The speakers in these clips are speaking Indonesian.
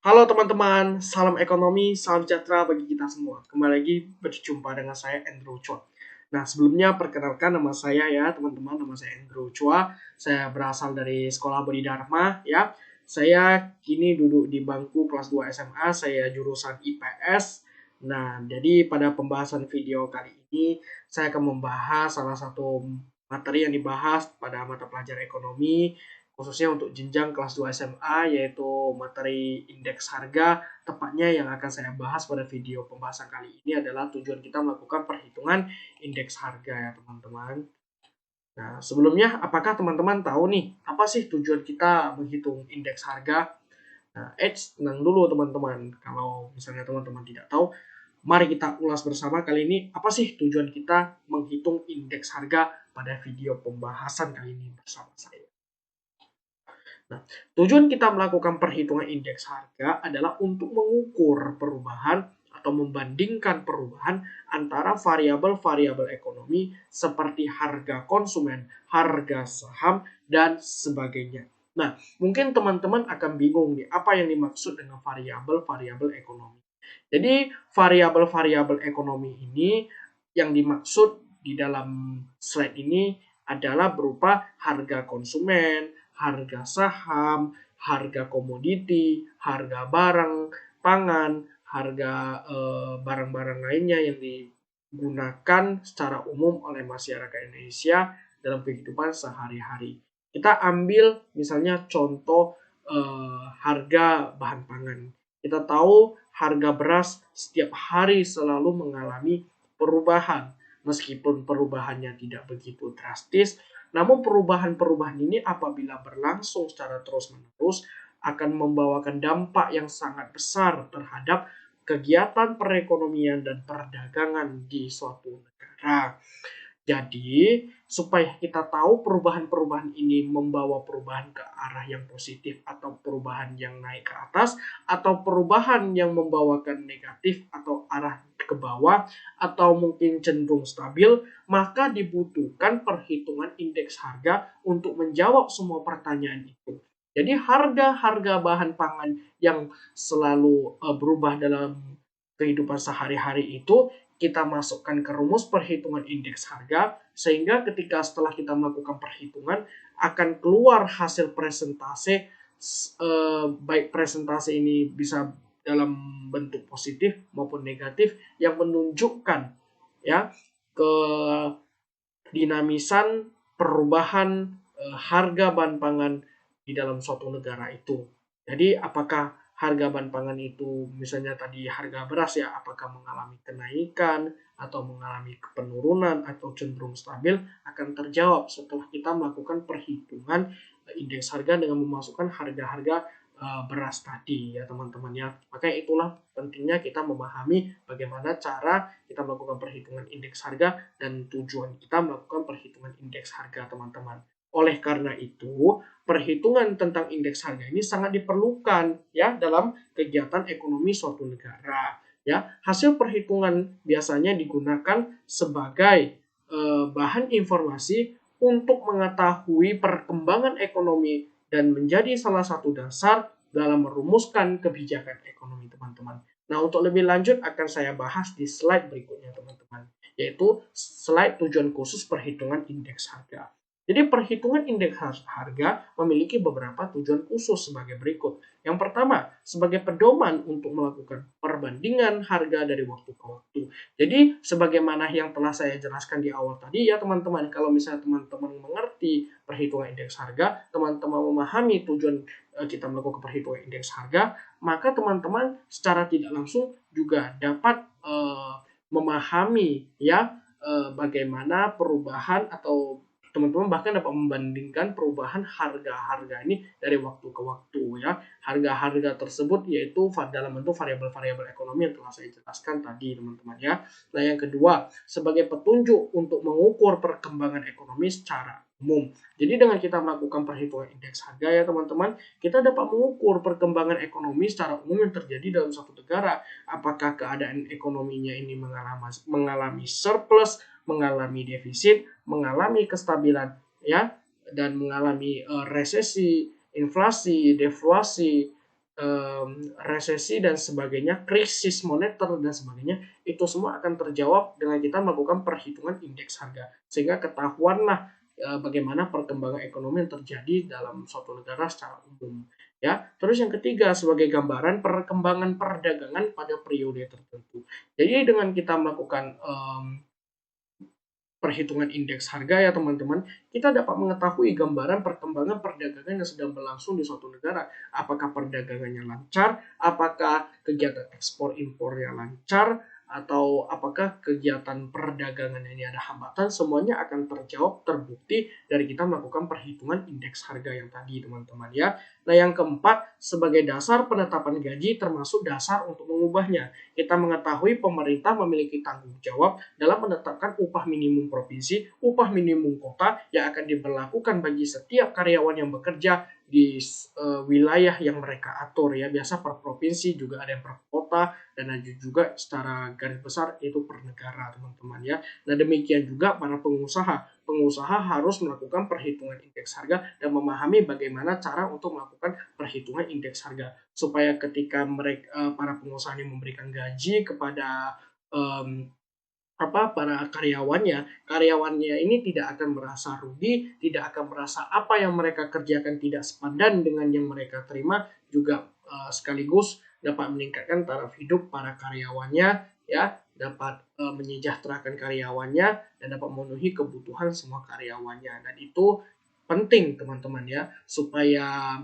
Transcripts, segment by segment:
Halo teman-teman, salam ekonomi, salam sejahtera bagi kita semua. Kembali lagi berjumpa dengan saya Andrew Chua. Nah, sebelumnya perkenalkan nama saya ya teman-teman, nama saya Andrew Chua. Saya berasal dari Sekolah Budi Dharma ya. Saya kini duduk di bangku kelas 2 SMA, saya jurusan IPS. Nah, jadi pada pembahasan video kali ini saya akan membahas salah satu materi yang dibahas pada mata pelajaran ekonomi khususnya untuk jenjang kelas 2 SMA, yaitu materi indeks harga. Tepatnya yang akan saya bahas pada video pembahasan kali ini adalah tujuan kita melakukan perhitungan indeks harga ya teman-teman. Nah, sebelumnya apakah teman-teman tahu nih, apa sih tujuan kita menghitung indeks harga? Nah, tenang dulu teman-teman. Kalau misalnya teman-teman tidak tahu, mari kita ulas bersama kali ini apa sih tujuan kita menghitung indeks harga pada video pembahasan kali ini bersama saya. Nah, tujuan kita melakukan perhitungan indeks harga adalah untuk mengukur perubahan atau membandingkan perubahan antara variabel-variabel ekonomi seperti harga konsumen, harga saham, dan sebagainya. Nah, mungkin teman-teman akan bingung nih, apa yang dimaksud dengan variabel-variabel ekonomi. Jadi, variabel-variabel ekonomi ini yang dimaksud di dalam slide ini adalah berupa harga konsumen, harga saham, harga komoditi, harga barang pangan, harga barang-barang lainnya yang digunakan secara umum oleh masyarakat Indonesia dalam kehidupan sehari-hari. Kita ambil misalnya contoh harga bahan pangan. Kita tahu harga beras setiap hari selalu mengalami perubahan. Meskipun perubahannya tidak begitu drastis, namun perubahan-perubahan ini apabila berlangsung secara terus-menerus akan membawakan dampak yang sangat besar terhadap kegiatan perekonomian dan perdagangan di suatu negara. Jadi, supaya kita tahu perubahan-perubahan ini membawa perubahan ke arah yang positif atau perubahan yang naik ke atas atau perubahan yang membawakan negatif atau arah ke bawah atau mungkin cenderung stabil, maka dibutuhkan perhitungan indeks harga untuk menjawab semua pertanyaan itu. Jadi harga-harga bahan pangan yang selalu berubah dalam kehidupan sehari-hari itu kita masukkan ke rumus perhitungan indeks harga, sehingga ketika setelah kita melakukan perhitungan akan keluar hasil presentase, baik presentase ini bisa dalam bentuk positif maupun negatif yang menunjukkan ya ke dinamisan perubahan harga bahan pangan di dalam suatu negara itu. Jadi apakah harga bahan pangan itu misalnya tadi harga beras ya apakah mengalami kenaikan atau mengalami penurunan atau cenderung stabil akan terjawab setelah kita melakukan perhitungan indeks harga dengan memasukkan harga-harga beras tadi ya teman-teman ya. Makanya itulah pentingnya kita memahami bagaimana cara kita melakukan perhitungan indeks harga dan tujuan kita melakukan perhitungan indeks harga teman-teman. Oleh karena itu, perhitungan tentang indeks harga ini sangat diperlukan ya dalam kegiatan ekonomi suatu negara. Ya, hasil perhitungan biasanya digunakan sebagai bahan informasi untuk mengetahui perkembangan ekonomi dan menjadi salah satu dasar dalam merumuskan kebijakan ekonomi teman-teman. Nah, untuk lebih lanjut akan saya bahas di slide berikutnya teman-teman, yaitu slide tujuan khusus perhitungan indeks harga. Jadi perhitungan indeks harga memiliki beberapa tujuan khusus sebagai berikut. Yang pertama, sebagai pedoman untuk melakukan perbandingan harga dari waktu ke waktu. Jadi sebagaimana yang telah saya jelaskan di awal tadi ya teman-teman, kalau misalnya teman-teman mengerti perhitungan indeks harga, teman-teman memahami tujuan kita melakukan perhitungan indeks harga, maka teman-teman secara tidak langsung juga dapat memahami ya bagaimana perubahan atau teman-teman bahkan dapat membandingkan perubahan harga-harga ini dari waktu ke waktu ya. Harga-harga tersebut yaitu dalam bentuk variabel-variabel ekonomi yang telah saya jelaskan tadi teman-teman ya. Nah, yang kedua, sebagai petunjuk untuk mengukur perkembangan ekonomi secara umum. Jadi dengan kita melakukan perhitungan indeks harga ya teman-teman, kita dapat mengukur perkembangan ekonomi secara umum yang terjadi dalam suatu negara. Apakah keadaan ekonominya ini mengalami surplus, mengalami defisit, mengalami kestabilan ya dan mengalami resesi, inflasi, deflasi resesi dan sebagainya, krisis moneter dan sebagainya, itu semua akan terjawab dengan kita melakukan perhitungan indeks harga. Sehingga ketahuanlah bagaimana perkembangan ekonomi yang terjadi dalam suatu negara secara umum. Ya, terus yang ketiga sebagai gambaran perkembangan perdagangan pada periode tertentu. Jadi dengan kita melakukan perhitungan indeks harga ya teman-teman, kita dapat mengetahui gambaran perkembangan perdagangan yang sedang berlangsung di suatu negara. Apakah perdagangannya lancar, apakah kegiatan ekspor impornya lancar, atau apakah kegiatan perdagangan ini ada hambatan, semuanya akan terjawab, terbukti dari kita melakukan perhitungan indeks harga yang tadi teman-teman ya. Nah yang keempat, sebagai dasar penetapan gaji termasuk dasar untuk mengubahnya. Kita mengetahui pemerintah memiliki tanggung jawab dalam menetapkan upah minimum provinsi, upah minimum kota yang akan diberlakukan bagi setiap karyawan yang bekerja di wilayah yang mereka atur ya. Biasa per provinsi, juga ada yang per kota, dan ada juga secara garis besar itu per negara teman-teman ya. Nah demikian juga para pengusaha. Pengusaha harus melakukan perhitungan indeks harga dan memahami bagaimana cara untuk melakukan perhitungan indeks harga supaya ketika mereka para pengusaha ini memberikan gaji kepada para karyawannya ini tidak akan merasa rugi, tidak akan merasa apa yang mereka kerjakan tidak sepadan dengan yang mereka terima, juga sekaligus dapat meningkatkan taraf hidup para karyawannya ya, dapat menyejahterakan karyawannya dan dapat memenuhi kebutuhan semua karyawannya. Dan itu penting teman-teman ya, supaya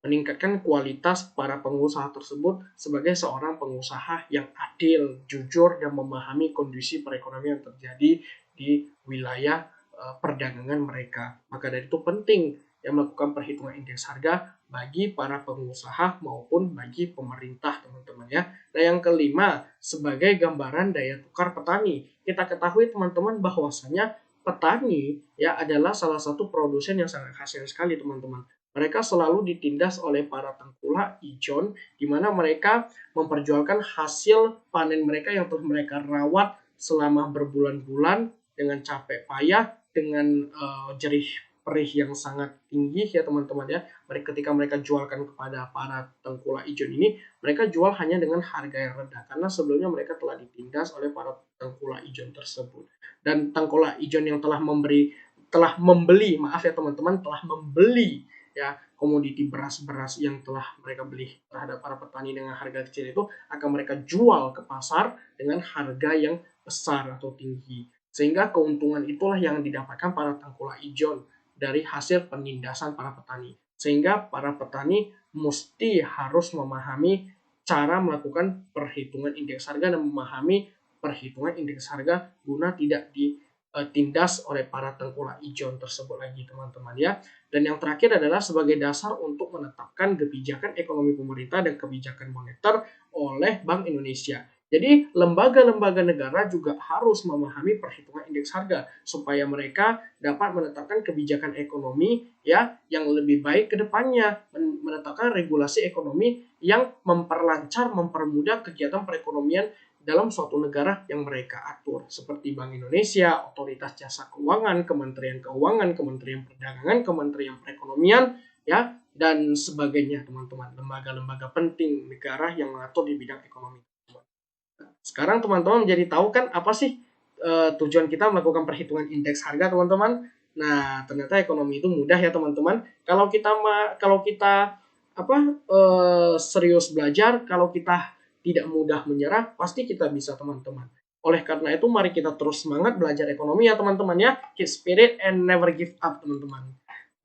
meningkatkan kualitas para pengusaha tersebut sebagai seorang pengusaha yang adil, jujur, dan memahami kondisi perekonomian yang terjadi di wilayah perdagangan mereka. Maka dari itu penting yang melakukan perhitungan indeks harga bagi para pengusaha maupun bagi pemerintah teman-teman ya. Nah yang kelima, sebagai gambaran daya tukar petani. Kita ketahui teman-teman bahwasanya petani ya adalah salah satu produsen yang sangat hasil sekali teman-teman. Mereka selalu ditindas oleh para tengkulak ijon, di mana mereka memperjualkan hasil panen mereka yang telah mereka rawat selama berbulan-bulan dengan capek payah, dengan jerih perih yang sangat tinggi ya teman-teman ya. Ketika mereka jualkan kepada para tengkulak ijon ini, mereka jual hanya dengan harga yang rendah karena sebelumnya mereka telah ditindas oleh para tengkulak ijon tersebut. Dan tengkulak ijon yang telah membeli ya komoditi beras-beras yang telah mereka beli terhadap para petani dengan harga kecil itu akan mereka jual ke pasar dengan harga yang besar atau tinggi. Sehingga keuntungan itulah yang didapatkan para tengkulak ijon dari hasil penindasan para petani. Sehingga para petani mesti harus memahami cara melakukan perhitungan indeks harga dan memahami perhitungan indeks harga guna tidak ditindas oleh para tengkulak ijon tersebut lagi teman-teman ya. Dan yang terakhir adalah sebagai dasar untuk menetapkan kebijakan ekonomi pemerintah dan kebijakan moneter oleh Bank Indonesia. Jadi lembaga-lembaga negara juga harus memahami perhitungan indeks harga supaya mereka dapat menetapkan kebijakan ekonomi ya yang lebih baik ke depannya, menetapkan regulasi ekonomi yang memperlancar, mempermudah kegiatan perekonomian dalam suatu negara yang mereka atur, seperti Bank Indonesia, Otoritas Jasa Keuangan, Kementerian Keuangan, Kementerian Perdagangan, Kementerian Perekonomian, ya, dan sebagainya, teman-teman. Lembaga-lembaga penting negara yang mengatur di bidang ekonomi. Sekarang teman-teman menjadi tahu kan apa sih tujuan kita melakukan perhitungan indeks harga, teman-teman. Nah, ternyata ekonomi itu mudah ya, teman-teman. Kalau kita serius belajar, kalau kita tidak mudah menyerah, pasti kita bisa teman-teman. Oleh karena itu, mari kita terus semangat belajar ekonomi ya teman-teman ya. Keep spirit and never give up teman-teman.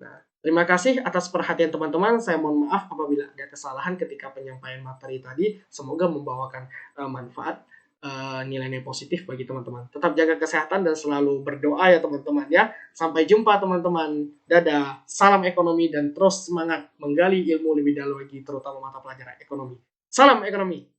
Nah, terima kasih atas perhatian teman-teman. Saya mohon maaf apabila ada kesalahan ketika penyampaian materi tadi. Semoga membawakan manfaat, nilai-nilai positif bagi teman-teman. Tetap jaga kesehatan dan selalu berdoa ya teman-teman ya. Sampai jumpa teman-teman. Dadah. Salam ekonomi dan terus semangat menggali ilmu lebih dalam lagi, terutama mata pelajaran ekonomi. Salam ekonomi.